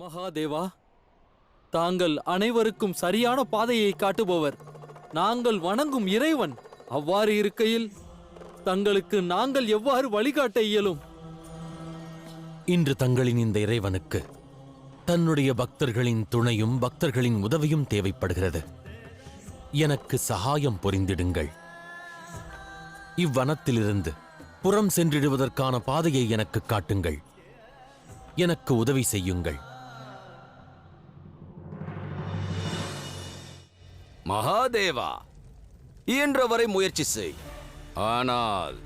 மகாதேவா, தாங்கள் அனைவருக்கும் சரியான பாதையை காட்டுபவர். நாங்கள் வணங்கும் இறைவன். அவ்வாறு இருக்கையில் தங்களுக்கு நாங்கள் எவ்வாறு வழிகாட்ட இயலும்? இன்று தங்களின் இந்த இறைவனுக்கு தன்னுடைய பக்தர்களின் துணையும் பக்தர்களின் உதவியும் தேவைப்படுகிறது. எனக்கு சகாயம் புரிந்திடுங்கள். இவ்வனத்திலிருந்து புறம் சென்றிடுவதற்கான பாதையை எனக்கு காட்டுங்கள். எனக்கு உதவி செய்யுங்கள். மகாதேவா, இயன்றவரை முயற்சி செய். ஆனால்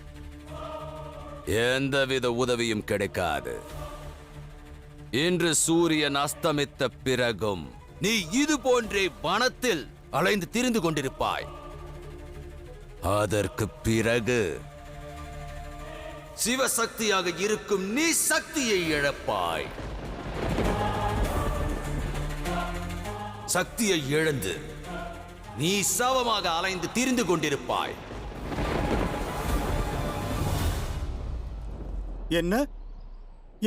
எந்தவித உதவியும் கிடைக்காது. இன்று சூரியன் அஸ்தமித்த பிறகும் நீ இது போன்றே வனத்தில் அலைந்து திரிந்து கொண்டிருப்பாய். அதற்கு பிறகு சிவசக்தியாக இருக்கும் நீ சக்தியை இழப்பாய். சக்தியை இழந்து நீ சவமாக அலைந்து திரிந்து கொண்டிருப்பாய். என்ன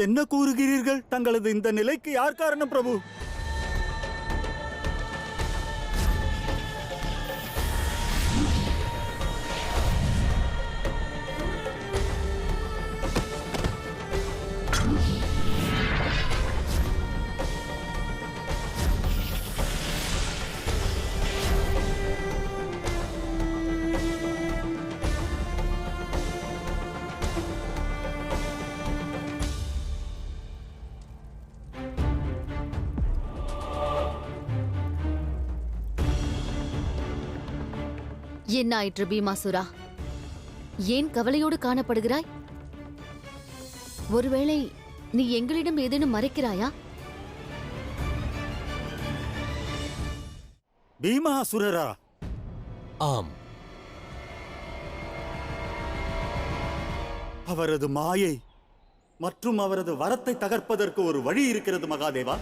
என்ன கூறுகிறீர்கள்? தங்களது இந்த நிலைக்கு யார் காரணம் பிரபு? என்ன ஆயிற்று பீமாசுரா? ஏன் கவலையோடு காணப்படுகிறாய்? ஒருவேளை நீ எங்களிடம் ஏதேனும் மறைக்கிறாயா? பீமாசுரரா? ஆம். அவரது மாயை மற்றும் அவரது வரத்தை தகர்ப்பதற்கு ஒரு வழி இருக்கிறது மகாதேவா.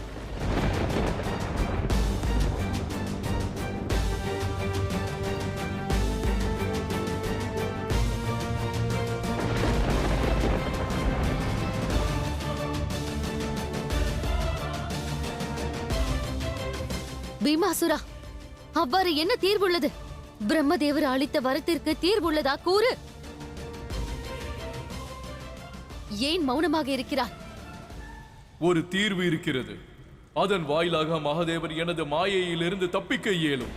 பீமாசுரா, அவ்வாறு என்ன தீர்வுள்ளது? பிரம்மதேவர் அளித்த வரத்திற்கு தீர்வுள்ளதா? கூறு. ஏன் மௌனமாக இருக்கிறார்? ஒரு தீர்வு இருக்கிறது. அதன் வாயிலாக மகாதேவர் எனது மாயையிலிருந்து தப்பிக்க இயலும்.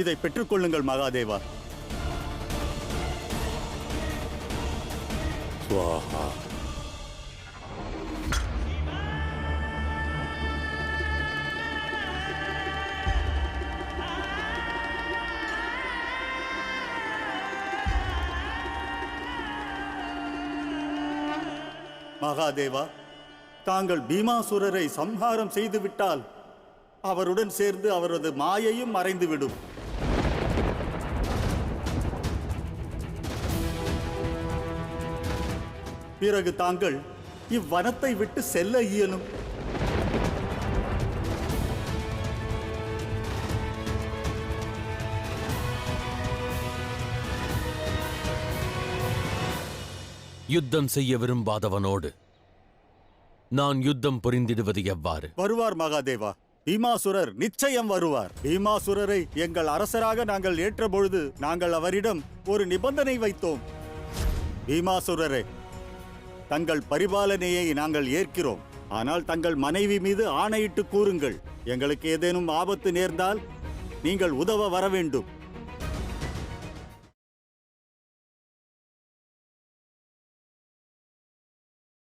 இதை பெற்றுக்கொள்ளுங்கள் மகாதேவா. சுவாஹா. மகாதேவா, தாங்கள் பீமாசுரரை சம்ஹாரம் செய்துவிட்டால் அவருடன் சேர்ந்து அவரது மாயையும் மறைந்துவிடும். பிறகு தாங்கள் இவ்வனத்தை விட்டு செல்ல இயலும். யுத்தம் செய்ய விரும்பாதவனோடு நான் யுத்தம் புரிந்திடுவது எவ்வாறு? வருவார் மகாதேவா. பீமாசுரர் நிச்சயம் வருவார். பீமாசுரரை எங்கள் அரசராக நாங்கள் ஏற்ற பொழுது நாங்கள் அவரிடம் ஒரு நிபந்தனை வைத்தோம். பீமாசுரரே, தங்கள் பரிபாலனையை நாங்கள் ஏற்கிறோம். ஆனால் தங்கள் மனைவி மீது ஆணையிட்டு கூறுங்கள். எங்களுக்கு ஏதேனும் ஆபத்து நேர்ந்தால் நீங்கள் உதவ வர வேண்டும்.